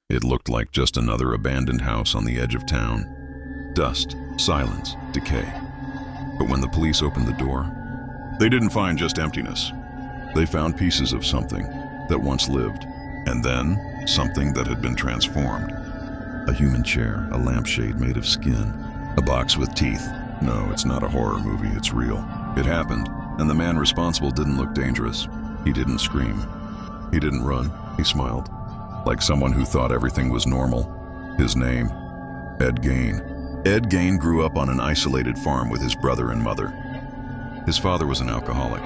It looked like just another abandoned house on the edge of town. Dust, silence, decay. But when the police opened the door, they didn't find just emptiness. They found pieces of something that once lived, and then something that had been transformed. A human chair, a lampshade made of skin, a box with teeth. No, it's not a horror movie, it's real. It happened, and the man responsible didn't look dangerous. He didn't scream. He didn't run. He smiled, like someone who thought everything was normal. His name, Ed Gein. Ed Gein grew up on an isolated farm with his brother and mother. His father was an alcoholic,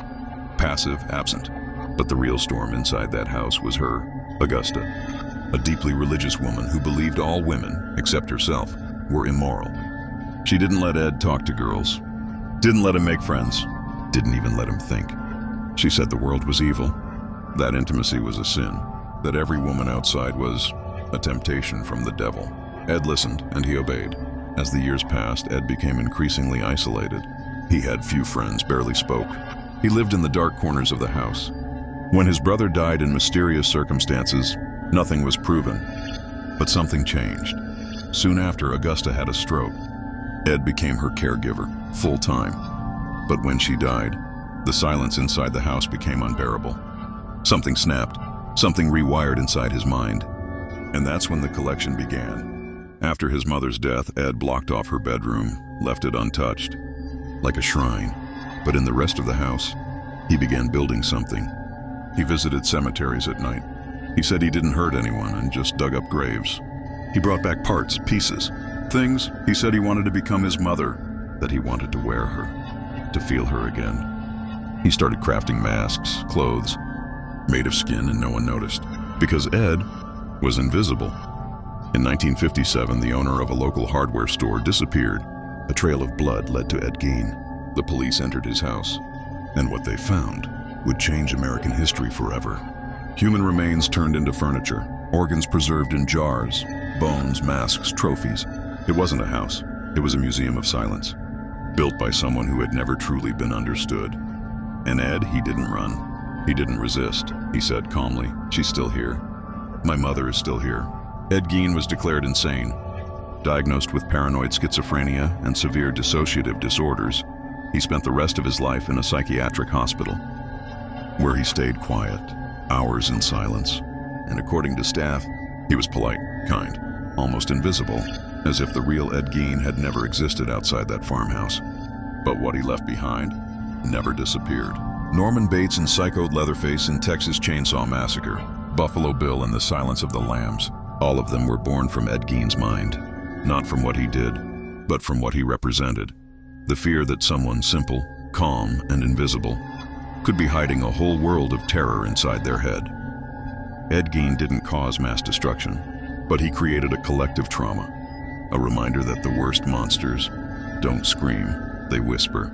passive, absent. But the real storm inside that house was her, Augusta, a deeply religious woman who believed all women, except herself, were immoral. She didn't let Ed talk to girls, didn't let him make friends, didn't even let him think. She said the world was evil, that intimacy was a sin, that every woman outside was a temptation from the devil. Ed listened, and he obeyed. As the years passed, Ed became increasingly isolated. He had few friends, barely spoke. He lived in the dark corners of the house. When his brother died in mysterious circumstances, nothing was proven. But something changed. Soon after, Augusta had a stroke. Ed became her caregiver, full-time. But when she died, the silence inside the house became unbearable. Something snapped, something rewired inside his mind. And that's when the collection began. After his mother's death, Ed blocked off her bedroom, left it untouched, like a shrine. But in the rest of the house, he began building something. He visited cemeteries at night. He said he didn't hurt anyone and just dug up graves. He brought back parts, pieces, things he said he wanted to become his mother, that he wanted to wear her, to feel her again. He started crafting masks, clothes, made of skin, and no one noticed, because Ed was invisible. In 1957, the owner of a local hardware store disappeared. A trail of blood led to Ed Gein. The police entered his house, and what they found would change American history forever. Human remains turned into furniture, organs preserved in jars, bones, masks, trophies. It wasn't a house, it was a museum of silence, built by someone who had never truly been understood. And Ed, he didn't run. He didn't resist. He said calmly, "She's still here. My mother is still here." Ed Gein was declared insane. Diagnosed with paranoid schizophrenia and severe dissociative disorders, he spent the rest of his life in a psychiatric hospital, where he stayed quiet, hours in silence. And according to staff, he was polite, kind, almost invisible, as if the real Ed Gein had never existed outside that farmhouse. But what he left behind never disappeared. Norman Bates and psychoed Leatherface in Texas Chainsaw Massacre, Buffalo Bill and the Silence of the Lambs, all of them were born from Ed Gein's mind. Not from what he did, but from what he represented. The fear that someone simple, calm, and invisible could be hiding a whole world of terror inside their head. Ed Gein didn't cause mass destruction, but he created a collective trauma, a reminder that the worst monsters don't scream, they whisper.